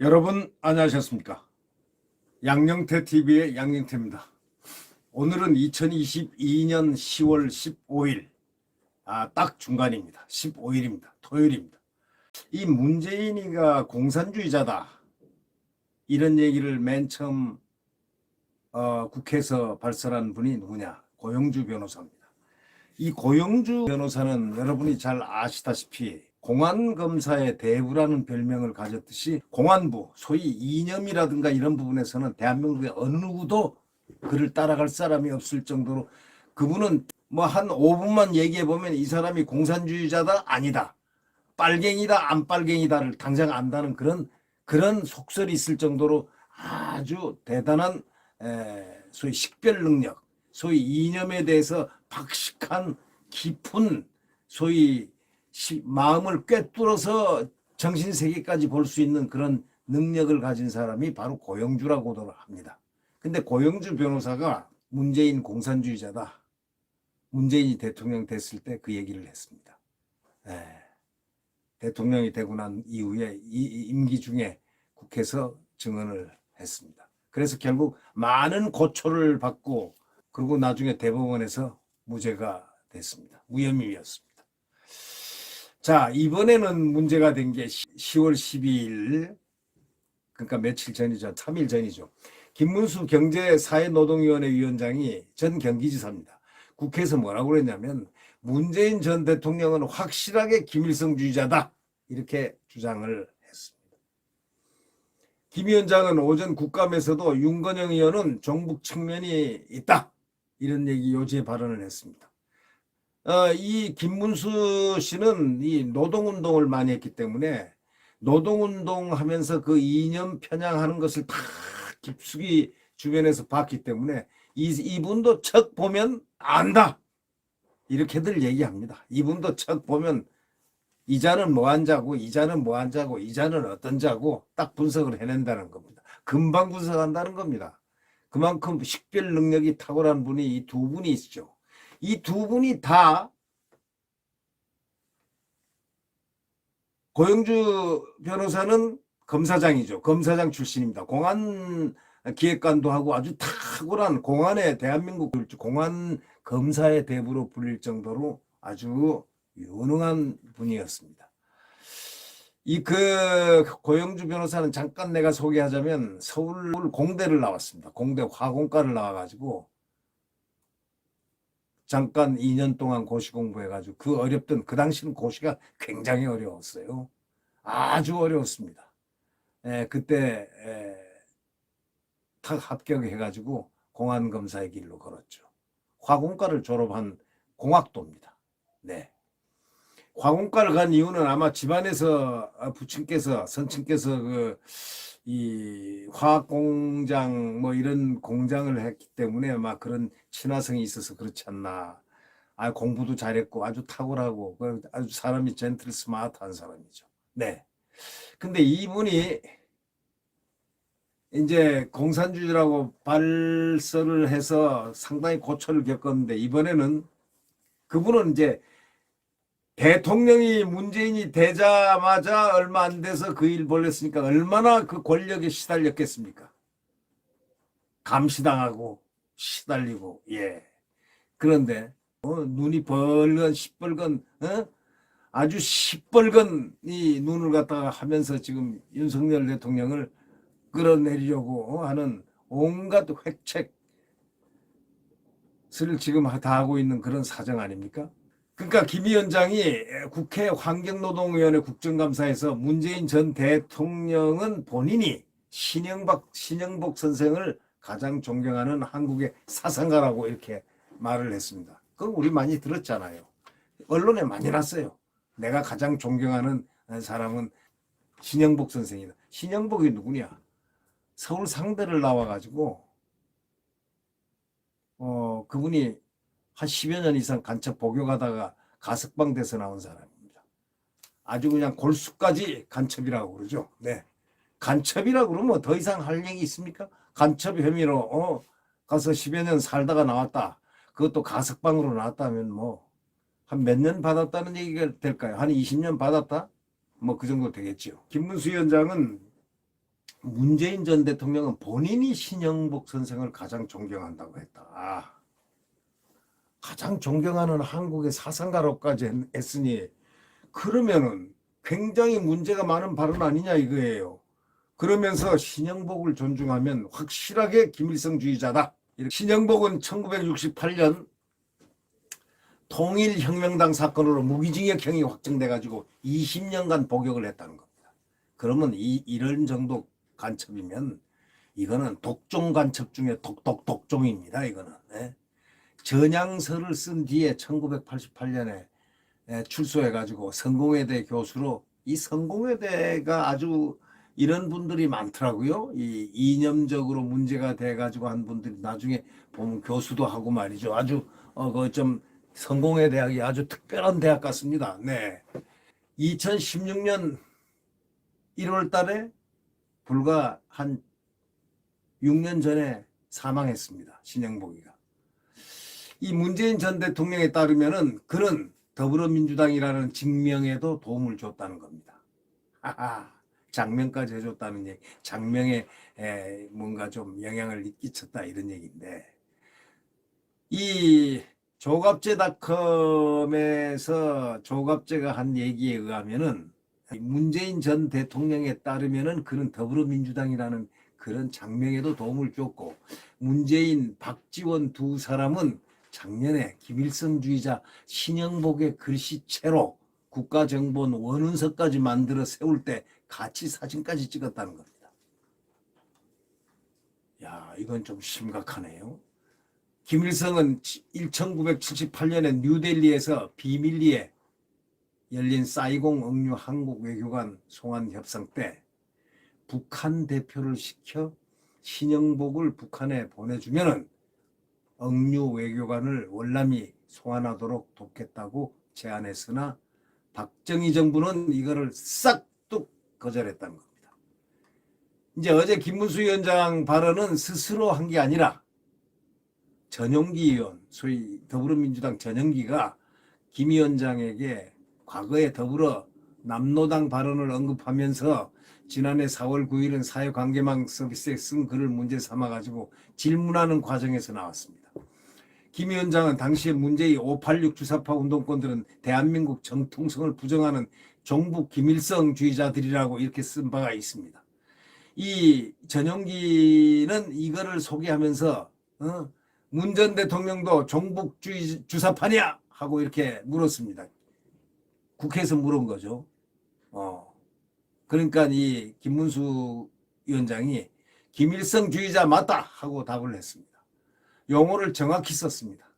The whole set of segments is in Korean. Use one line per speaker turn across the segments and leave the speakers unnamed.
여러분 안녕하셨습니까? 양영태 TV의 양영태입니다. 오늘은 2022년 10월 15일 딱 중간입니다. 15일입니다. 토요일입니다. 이 문재인이가 공산주의자다 이런 얘기를 맨 처음 국회에서 발설한 분이 누구냐? 고영주 변호사입니다. 이 고영주 변호사는 여러분이 잘 아시다시피 공안검사의 대부라는 별명을 가졌듯이 공안부, 소위 이념이라든가 이런 부분에서는 대한민국의 어느 누구도 그를 따라갈 사람이 없을 정도로, 그분은 뭐 한 5분만 얘기해 보면 이 사람이 공산주의자다 아니다, 빨갱이다 안 빨갱이다를 당장 안다는 그런 속설이 있을 정도로 아주 대단한 소위 식별 능력, 소위 이념에 대해서 박식한 깊은 소위 마음을 꿰뚫어서 정신세계까지 볼 수 있는 그런 능력을 가진 사람이 바로 고영주라고도 합니다. 근데 고영주 변호사가 문재인 공산주의자다, 문재인이 대통령 됐을 때 그 얘기를 했습니다. 대통령이 되고 난 이후에 이 임기 중에 국회에서 증언을 했습니다. 그래서 결국 많은 고초를 받고 그리고 나중에 대법원에서 무죄가 됐습니다. 무혐의였습니다. 자, 이번에는 문제가 된 게 10월 12일, 그러니까 며칠 전이죠. 3일 전이죠. 김문수 경제사회노동위원회 위원장이 전 경기지사입니다. 국회에서 뭐라고 그랬냐면 문재인 전 대통령은 확실하게 김일성주의자다 이렇게 주장을 했습니다. 김 위원장은 오전 국감에서도 윤건영 의원은 종북 측면이 있다 이런 얘기 요지의 발언을 했습니다. 이 김문수 씨는 이 노동운동을 많이 했기 때문에 노동운동 하면서 그 이념 편향하는 것을 다 깊숙이 주변에서 봤기 때문에 이분도 척 보면 안다 이렇게들 얘기합니다. 이분도 척 보면 이 자는 뭐 한 자고 이 자는 뭐 한 자고 이 자는 어떤 자고 딱 분석을 해낸다는 겁니다. 금방 분석한다는 겁니다. 그만큼 식별 능력이 탁월한 분이 이 두 분이 있죠. 이 두 분이 다 고영주 변호사는 검사장이죠. 검사장 출신입니다. 공안 기획관도 하고 아주 탁월한 공안의 대한민국 공안 검사의 대부로 불릴 정도로 아주 유능한 분이었습니다. 고영주 변호사는 잠깐 내가 소개하자면 서울 공대를 나왔습니다. 공대 화공과를 나와가지고 잠깐 2년 동안 고시 공부해가지고 그 당시는 고시가 굉장히 어려웠어요. 아주 어려웠습니다. 그때 탁 합격해가지고 공안검사의 길로 걸었죠. 화공과를 졸업한 공학도입니다. 네. 화공과를 간 이유는 아마 집안에서 선친께서 이 화학 공장 뭐 이런 공장을 했기 때문에 아마 그런 친화성이 있어서 그렇지 않나. 공부도 잘했고 아주 탁월하고 아주 사람이 젠틀 스마트한 사람이죠. 네. 근데 이분이 이제 공산주의라고 발설을 해서 상당히 고초를 겪었는데, 이번에는 그분은 이제 대통령이 문재인이 되자마자 얼마 안 돼서 그 일 벌였으니까 얼마나 그 권력에 시달렸겠습니까? 감시당하고 시달리고. 그런데 눈이 시뻘건 아주 시뻘건 이 눈을 갖다가 하면서 지금 윤석열 대통령을 끌어내리려고 하는 온갖 획책을 지금 다 하고 있는 그런 사정 아닙니까? 그러니까 김 위원장이 국회 환경노동위원회 국정감사에서 문재인 전 대통령은 본인이 신영복 선생을 가장 존경하는 한국의 사상가라고 이렇게 말을 했습니다. 그거 우리 많이 들었잖아요. 언론에 많이 났어요. 내가 가장 존경하는 사람은 신영복 선생이다. 신영복이 누구냐? 서울 상대를 나와가지고 그분이 한 10여 년 이상 간첩 복역하다가 가석방 돼서 나온 사람입니다. 아주 그냥 골수까지 간첩이라고 그러죠. 네. 간첩이라고 그러면 더 이상 할 얘기 있습니까? 간첩 혐의로 가서 10여 년 살다가 나왔다. 그것도 가석방으로 나왔다면 뭐 한 몇 년 받았다는 얘기가 될까요? 한 20년 받았다? 뭐 그 정도 되겠죠. 김문수 위원장은 문재인 전 대통령은 본인이 신영복 선생을 가장 존경한다고 했다. 가장 존경하는 한국의 사상가로까지 했으니 그러면은 굉장히 문제가 많은 발언 아니냐 이거예요. 그러면서 신영복을 존중하면 확실하게 김일성주의자다. 신영복은 1968년 통일혁명당 사건으로 무기징역형이 확정돼가지고 20년간 복역을 했다는 겁니다. 그러면 이런 정도 간첩이면 이거는 독종 간첩 중에 독종입니다. 이거는. 네? 전향서를 쓴 뒤에 1988년에 출소해가지고 성공회대 교수로 이 성공회대가 아주 이런 분들이 많더라고요. 이 이념적으로 문제가 돼가지고 한 분들이 나중에 보면 교수도 하고 말이죠. 아주 그 좀 성공회 대학이 아주 특별한 대학 같습니다. 네. 2016년 1월 달에 불과 한 6년 전에 사망했습니다. 신영복이가. 이 문재인 전 대통령에 따르면은 그는 더불어민주당이라는 직명에도 도움을 줬다는 겁니다. 장명까지 해줬다는 얘기. 장명에 뭔가 좀 영향을 끼쳤다 이런 얘기인데, 이 조갑제닷컴에서 조갑제가 한 얘기에 의하면은 문재인 전 대통령에 따르면은 그는 더불어민주당이라는 그런 장명에도 도움을 줬고, 문재인, 박지원 두 사람은 작년에 김일성주의자 신영복의 글씨체로 국가정보원 원운서까지 만들어 세울 때 같이 사진까지 찍었다는 겁니다. 야, 이건 좀 심각하네요. 김일성은 1978년에 뉴델리에서 비밀리에 열린 사이공 억류 한국 외교관 송환 협상 때 북한 대표를 시켜 신영복을 북한에 보내주면은 억류 외교관을 월남이 송환하도록 돕겠다고 제안했으나 박정희 정부는 이거를 싹둑 거절했다는 겁니다. 이제 어제 김문수 위원장 발언은 스스로 한 게 아니라 전용기 의원, 소위 더불어민주당 전용기가 김 위원장에게 과거에 더불어 남노당 발언을 언급하면서 지난해 4월 9일은 사회관계망 서비스에 쓴 글을 문제 삼아가지고 질문하는 과정에서 나왔습니다. 김 위원장은 당시에 문재인 586 주사파 운동권들은 대한민국 정통성을 부정하는 종북 김일성주의자들이라고 이렇게 쓴 바가 있습니다. 이 전용기는 이거를 소개하면서 문 전 대통령도 종북주의 주사파냐 하고 이렇게 물었습니다. 국회에서 물은 거죠. 그러니까 이 김문수 위원장이 김일성주의자 맞다 하고 답을 했습니다. 용어를 정확히 썼습니다.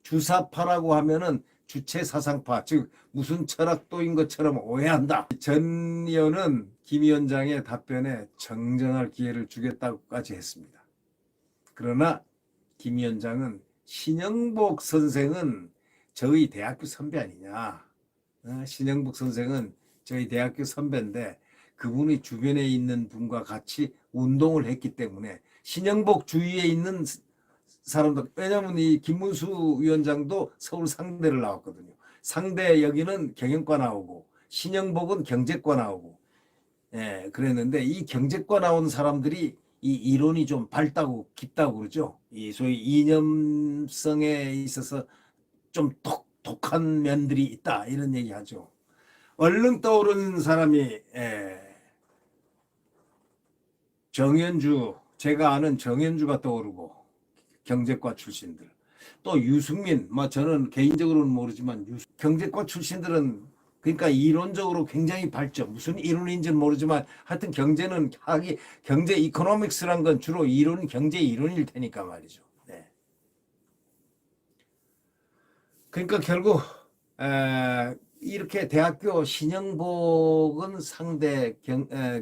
주사파라고 하면은 주체사상파, 즉 무슨 철학도인 것처럼 오해한다. 전 의원은 김 위원장의 답변에 정정할 기회를 주겠다고까지 했습니다. 그러나 김 위원장은 신영복 선생은 저희 대학교 선배 아니냐. 신영복 선생은 저희 대학교 선배인데 그분이 주변에 있는 분과 같이 운동을 했기 때문에 신영복 주위에 있는 사람들, 왜냐하면 이 김문수 위원장도 서울 상대를 나왔거든요. 상대 여기는 경영과 나오고 신영복은 경제과 나오고, 그랬는데 이 경제과 나온 사람들이 이 이론이 좀 밝다고 깊다고 그러죠. 이 소위 이념성에 있어서 좀 독한 면들이 있다 이런 얘기하죠. 얼른 떠오르는 사람이 정현주, 제가 아는 정현주가 떠오르고 경제과 출신들, 또 유승민, 저는 개인적으로는 모르지만 경제과 출신들은 그러니까 이론적으로 굉장히 밝죠. 무슨 이론인지는 모르지만 하여튼 경제는 경제 이코노믹스란 건 주로 이론, 경제 이론일 테니까 말이죠. 네. 그러니까 결국 이렇게 대학교 신영복은 상대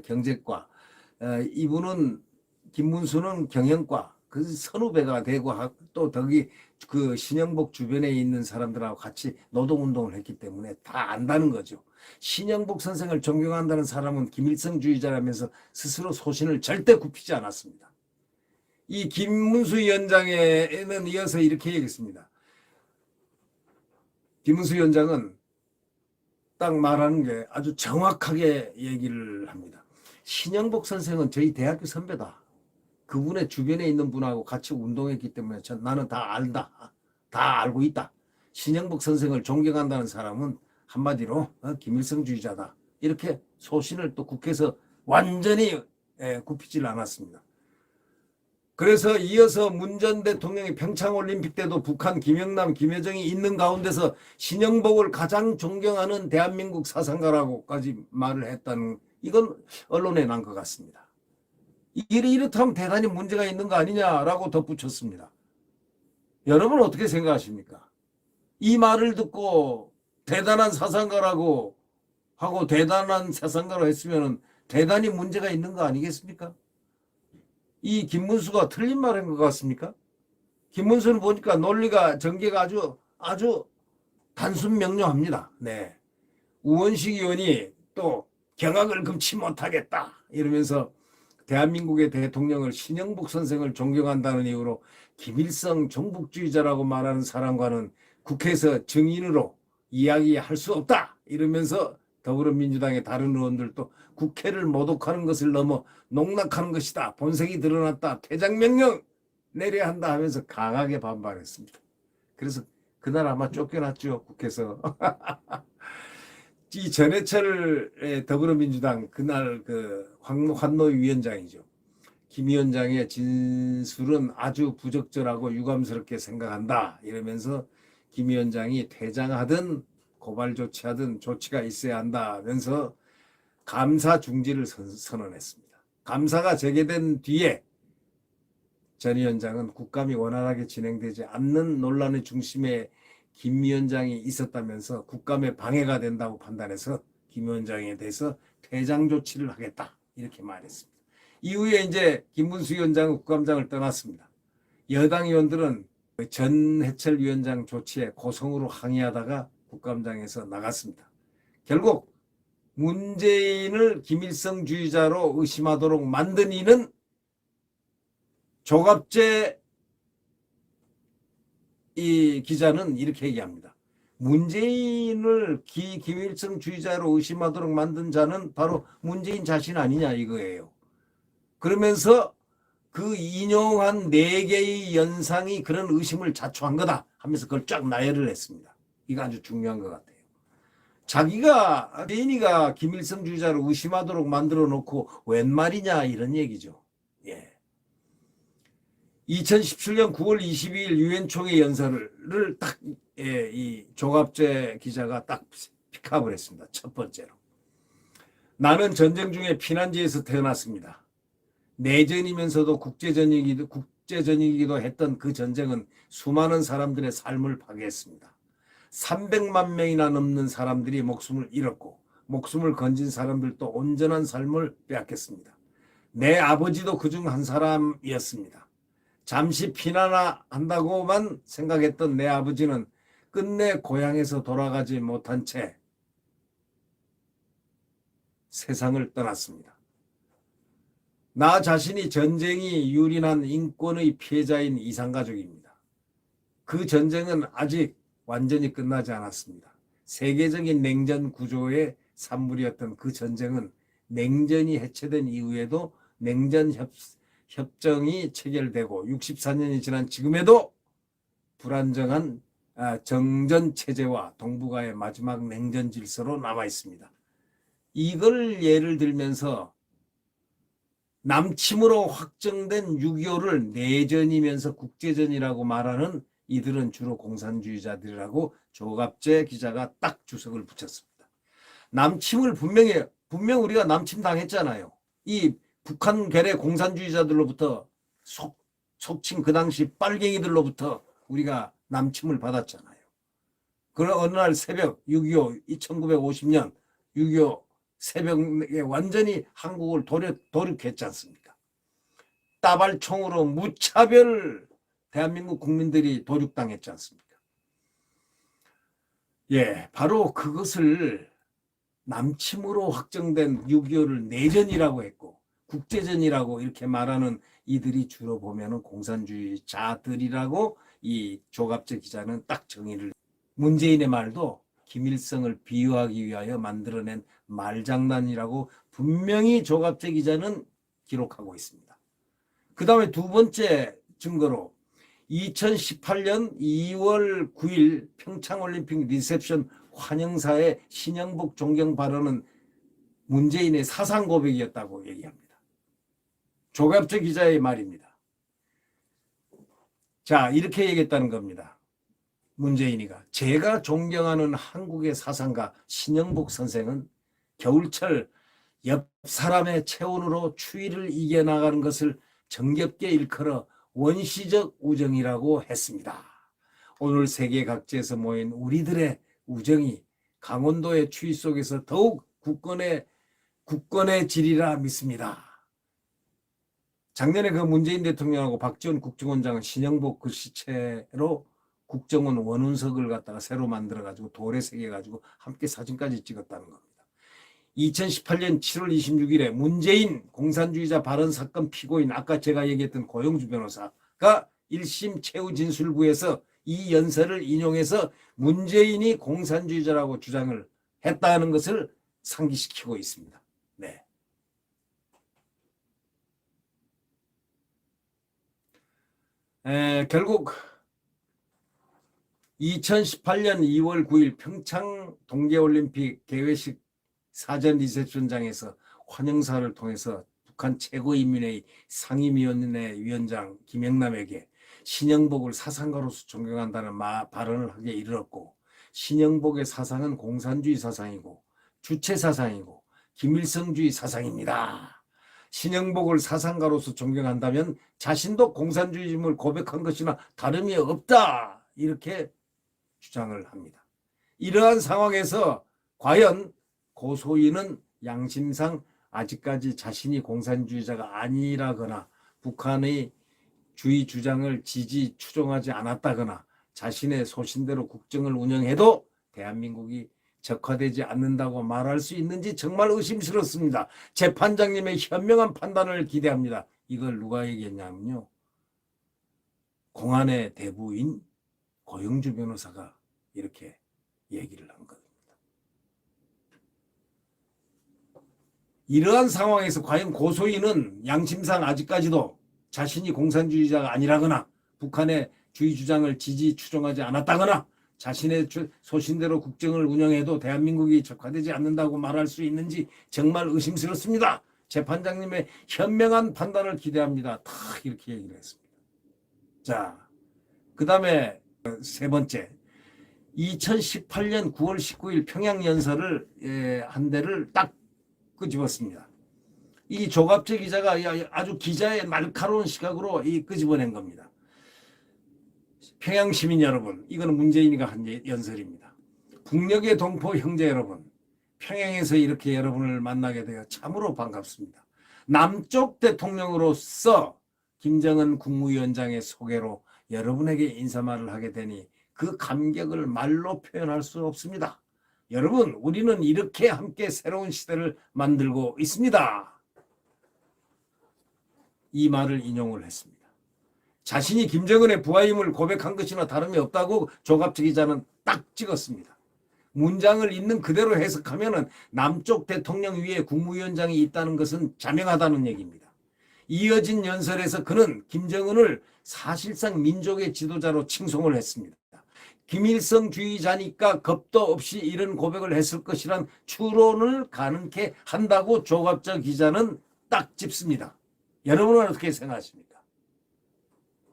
경제과, 이분은 김문수는 경영과, 그 선후배가 되고 또 덕이 그 신영복 주변에 있는 사람들하고 같이 노동운동을 했기 때문에 다 안다는 거죠. 신영복 선생을 존경한다는 사람은 김일성주의자라면서 스스로 소신을 절대 굽히지 않았습니다. 이 김문수 위원장에는 이어서 이렇게 얘기했습니다. 김문수 위원장은 딱 말하는 게 아주 정확하게 얘기를 합니다. 신영복 선생은 저희 대학교 선배다. 그분의 주변에 있는 분하고 같이 운동했기 때문에 나는 다 안다. 다 알고 있다. 신영복 선생을 존경한다는 사람은 한마디로 김일성주의자다. 이렇게 소신을 또 국회에서 완전히 굽히질 않았습니다. 그래서 이어서 문 전 대통령이 평창올림픽 때도 북한 김영남, 김여정이 있는 가운데서 신영복을 가장 존경하는 대한민국 사상가라고까지 말을 했다는, 이건 언론에 난 것 같습니다. 이렇다면 대단히 문제가 있는 거 아니냐라고 덧붙였습니다. 여러분 어떻게 생각하십니까? 이 말을 듣고 대단한 사상가라고 하고 대단한 사상가로 했으면 대단히 문제가 있는 거 아니겠습니까? 이 김문수가 틀린 말인 것 같습니까? 김문수는 보니까 논리가 전개가 아주 단순 명료합니다. 네. 우원식 의원이 또 경악을 금치 못하겠다 이러면서 대한민국의 대통령을 신영복 선생을 존경한다는 이유로 김일성 종북주의자라고 말하는 사람과는 국회에서 증인으로 이야기할 수 없다 이러면서 더불어민주당의 다른 의원들도 국회를 모독하는 것을 넘어 농락하는 것이다. 본색이 드러났다. 퇴장명령 내려야 한다 하면서 강하게 반발했습니다. 그래서 그날 아마 쫓겨났죠. 국회에서. 이 전해철 더불어민주당 그날 그 환노위 위원장이죠. 김 위원장의 진술은 아주 부적절하고 유감스럽게 생각한다. 이러면서 김 위원장이 퇴장하든 고발 조치하든 조치가 있어야 한다면서 감사 중지를 선언했습니다. 감사가 재개된 뒤에 전 위원장은 국감이 원활하게 진행되지 않는 논란의 중심에 김 위원장이 있었다면서 국감에 방해가 된다고 판단해서 김 위원장에 대해서 퇴장 조치를 하겠다 이렇게 말했습니다. 이후에 이제 김문수 위원장은 국감장을 떠났습니다. 여당 의원들은 전해철 위원장 조치에 고성으로 항의하다가 국감장에서 나갔습니다. 결국 문재인을 김일성주의자로 의심하도록 만든 이는 조갑재 이 기자는 이렇게 얘기합니다. 문재인을 김일성주의자로 의심하도록 만든 자는 바로 문재인 자신 아니냐 이거예요. 그러면서 그 인용한 4개의 연상이 그런 의심을 자초한 거다 하면서 그걸 쫙 나열을 했습니다. 이거 아주 중요한 것 같아요. 자기가 대인이가 김일성주의자로 의심하도록 만들어 놓고 웬 말이냐 이런 얘기죠. 예. 2017년 9월 22일 유엔 총회 연설을 딱 이 조갑재 기자가 딱 픽업을 했습니다. 첫 번째로. 나는 전쟁 중에 피난지에서 태어났습니다. 내전이면서도 국제전이기도 했던 그 전쟁은 수많은 사람들의 삶을 파괴했습니다. 300만 명이나 넘는 사람들이 목숨을 잃었고 목숨을 건진 사람들도 온전한 삶을 빼앗겼습니다. 내 아버지도 그중 한 사람이었습니다. 잠시 피난한다고만 생각했던 내 아버지는 끝내 고향에서 돌아가지 못한 채 세상을 떠났습니다. 나 자신이 전쟁이 유린한 인권의 피해자인 이산가족입니다. 그 전쟁은 아직 완전히 끝나지 않았습니다. 세계적인 냉전 구조의 산물이었던 그 전쟁은 냉전이 해체된 이후에도 냉전 협정이 체결되고 64년이 지난 지금에도 불안정한 정전 체제와 동북아의 마지막 냉전 질서로 남아 있습니다. 이걸 예를 들면서 남침으로 확정된 6.25를 내전이면서 국제전이라고 말하는 이들은 주로 공산주의자들이라고 조갑재 기자가 딱 주석을 붙였습니다. 남침을 분명 우리가 남침 당했잖아요. 이 북한 괴뢰 공산주의자들로부터 속칭 그 당시 빨갱이들로부터 우리가 남침을 받았잖아요. 그런 어느 날 새벽 6.25 1950년 6.25 새벽에 완전히 한국을 도륙했지 않습니까? 따발총으로 무차별 대한민국 국민들이 도륙당했지 않습니까? 예, 바로 그것을 남침으로 확정된 6.25를 내전이라고 했고 국제전이라고 이렇게 말하는 이들이 주로 보면은 공산주의자들이라고 이 조갑재 기자는 딱 정의를. 문재인의 말도 김일성을 비유하기 위하여 만들어낸 말장난이라고 분명히 조갑재 기자는 기록하고 있습니다. 그 다음에 두 번째 증거로 2018년 2월 9일 평창올림픽 리셉션 환영사의 신영복 존경 발언은 문재인의 사상 고백이었다고 얘기합니다. 조갑재 기자의 말입니다. 자, 이렇게 얘기했다는 겁니다. 문재인이가 제가 존경하는 한국의 사상가 신영복 선생은 겨울철 옆 사람의 체온으로 추위를 이겨나가는 것을 정겹게 일컬어 원시적 우정이라고 했습니다. 오늘 세계 각지에서 모인 우리들의 우정이 강원도의 추위 속에서 더욱 굳건해지리라 믿습니다. 작년에 그 문재인 대통령하고 박지원 국정원장은 신영복 글씨체로 국정원 원운석을 갖다가 새로 만들어가지고 돌에 새겨가지고 함께 사진까지 찍었다는 겁니다. 2018년 7월 26일에 문재인 공산주의자 발언 사건 피고인 아까 제가 얘기했던 고영주 변호사가 1심 최후 진술부에서 이 연설을 인용해서 문재인이 공산주의자라고 주장을 했다는 것을 상기시키고 있습니다. 네. 결국 2018년 2월 9일 평창 동계올림픽 개회식 사전 리셉션장에서 환영사를 통해서 북한 최고인민회의 상임위원회 위원장 김영남에게 신영복을 사상가로서 존경한다는 발언을 하게 이르렀고, 신영복의 사상은 공산주의 사상이고 주체 사상이고 김일성주의 사상입니다. 신영복을 사상가로서 존경한다면 자신도 공산주의임을 고백한 것이나 다름이 없다, 이렇게 주장을 합니다. 이러한 상황에서 과연 고소인은 양심상 아직까지 자신이 공산주의자가 아니라거나 북한의 주의 주장을 지지 추종하지 않았다거나 자신의 소신대로 국정을 운영해도 대한민국이 적화되지 않는다고 말할 수 있는지 정말 의심스럽습니다. 재판장님의 현명한 판단을 기대합니다. 이걸 누가 얘기했냐면요, 공안의 대부인 고영주 변호사가 이렇게 얘기를 한 겁니다. 이러한 상황에서 과연 고소인은 양심상 아직까지도 자신이 공산주의자가 아니라거나 북한의 주의 주장을 지지 추종하지 않았다거나 자신의 소신대로 국정을 운영해도 대한민국이 적화되지 않는다고 말할 수 있는지 정말 의심스럽습니다. 재판장님의 현명한 판단을 기대합니다. 다 이렇게 얘기를 했습니다. 자, 그 다음에 세 번째, 2018년 9월 19일 평양연설을 한 대를 딱 끄집었습니다. 이 조갑재 기자가 아주 기자의 날카로운 시각으로 끄집어낸 겁니다. 평양 시민 여러분, 이거는 문재인이가 한 연설입니다. 북녘의 동포 형제 여러분, 평양에서 이렇게 여러분을 만나게 되어 참으로 반갑습니다. 남쪽 대통령으로서 김정은 국무위원장의 소개로 여러분에게 인사말을 하게 되니 그 감격을 말로 표현할 수 없습니다. 여러분, 우리는 이렇게 함께 새로운 시대를 만들고 있습니다. 이 말을 인용을 했습니다. 자신이 김정은의 부하임을 고백한 것이나 다름이 없다고 조갑재 기자는 딱 찍었습니다. 문장을 있는 그대로 해석하면 남쪽 대통령 위에 국무위원장이 있다는 것은 자명하다는 얘기입니다. 이어진 연설에서 그는 김정은을 사실상 민족의 지도자로 칭송을 했습니다. 김일성주의자니까 겁도 없이 이런 고백을 했을 것이란 추론을 가능케 한다고 조갑재 기자는 딱 짚습니다. 여러분은 어떻게 생각하십니까?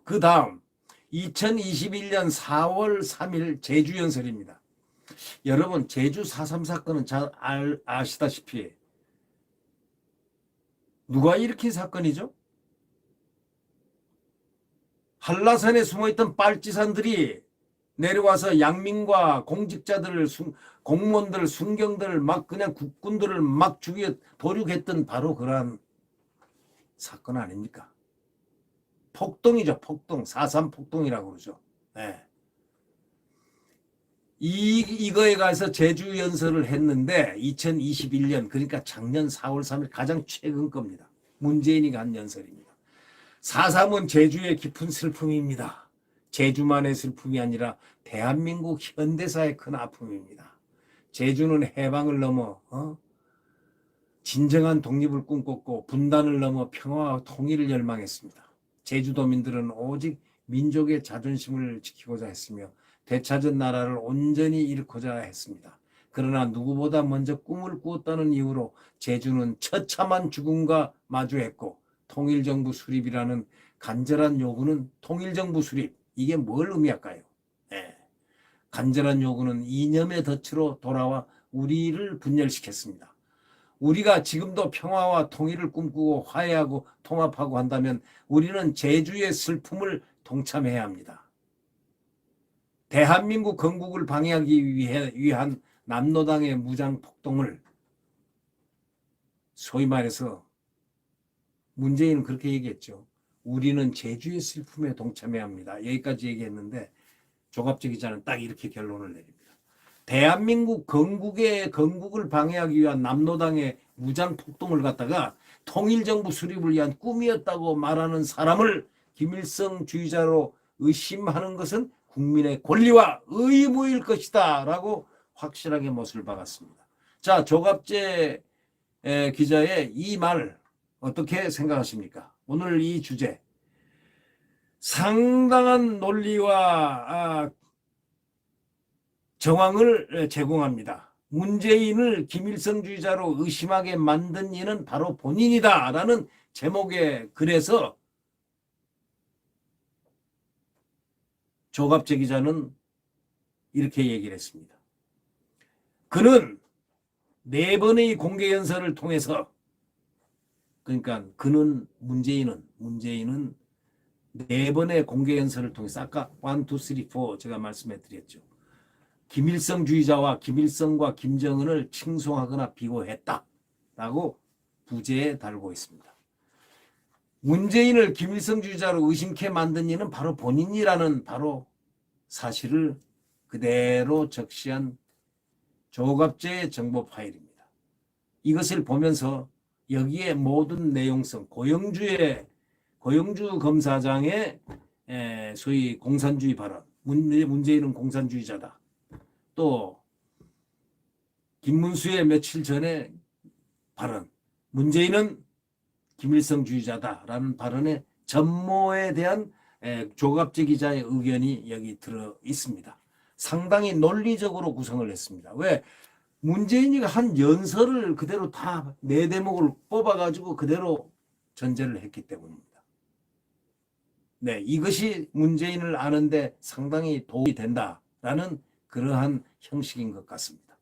그 다음 2021년 4월 3일 제주 연설입니다. 여러분, 제주 4.3 사건은 잘 아시다시피 누가 일으킨 사건이죠? 한라산에 숨어있던 빨치산들이 내려와서 양민과 공직자들을, 공무원들, 순경들을 막 그냥 국군들을 막 죽여 도륙했던 바로 그러한 사건 아닙니까? 폭동이죠. 폭동. 4.3 폭동이라고 그러죠. 네. 이거에 가서 제주 연설을 했는데 2021년, 그러니까 작년 4월 3일 가장 최근 겁니다. 문재인이 간 연설입니다. 4.3은 제주의 깊은 슬픔입니다. 제주만의 슬픔이 아니라 대한민국 현대사의 큰 아픔입니다. 제주는 해방을 넘어 진정한 독립을 꿈꿨고 분단을 넘어 평화와 통일을 열망했습니다. 제주도민들은 오직 민족의 자존심을 지키고자 했으며 되찾은 나라를 온전히 잃고자 했습니다. 그러나 누구보다 먼저 꿈을 꾸었다는 이유로 제주는 처참한 죽음과 마주했고 통일정부 수립이라는 간절한 요구는 통일정부 수립, 이게 뭘 의미할까요? 네. 간절한 요구는 이념의 덫으로 돌아와 우리를 분열시켰습니다. 우리가 지금도 평화와 통일을 꿈꾸고 화해하고 통합하고 한다면 우리는 제주의 슬픔을 동참해야 합니다. 대한민국 건국을 방해하기 위한 남로당의 무장 폭동을 소위 말해서 문재인은 그렇게 얘기했죠. 우리는 제주의 슬픔에 동참해야 합니다. 여기까지 얘기했는데 조갑재 기자는 딱 이렇게 결론을 내립니다. 대한민국 건국을 방해하기 위한 남로당의 무장 폭동을 갖다가 통일정부 수립을 위한 꿈이었다고 말하는 사람을 김일성주의자로 의심하는 것은 국민의 권리와 의무일 것이다 라고 확실하게 못을 박았습니다. 자, 조갑재 기자의 이 말 어떻게 생각하십니까? 오늘 이 주제, 상당한 논리와 정황을 제공합니다. 문재인을 김일성주의자로 의심하게 만든 이는 바로 본인이다 라는 제목의 글에서 조갑재 기자는 이렇게 얘기를 했습니다. 그는 4번의 공개연설을 통해서, 그러니까 그는 문재인은 4번의 공개연설을 통해서 아까 1, 2, 3, 4 제가 말씀해 드렸죠. 김일성주의자와 김일성과 김정은을 칭송하거나 비호했다라고 부제에 달고 있습니다. 문재인을 김일성주의자로 의심케 만든 이는 바로 본인이라는 바로 사실을 그대로 적시한 조갑재의 정보 파일입니다. 이것을 보면서 여기에 모든 내용성, 고영주 검사장의 소위 공산주의 발언, 문재인은 공산주의자다. 또 김문수의 며칠 전에 발언, 문재인은 김일성주의자다라는 발언의 전모에 대한 조갑재 기자의 의견이 여기 들어 있습니다. 상당히 논리적으로 구성을 했습니다. 왜? 문재인이 한 연설을 그대로 다 4대목을 뽑아가지고 그대로 전제를 했기 때문입니다. 네, 이것이 문재인을 아는데 상당히 도움이 된다라는 그러한 형식인 것 같습니다.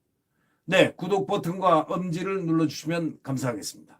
네, 구독 버튼과 엄지를 눌러주시면 감사하겠습니다.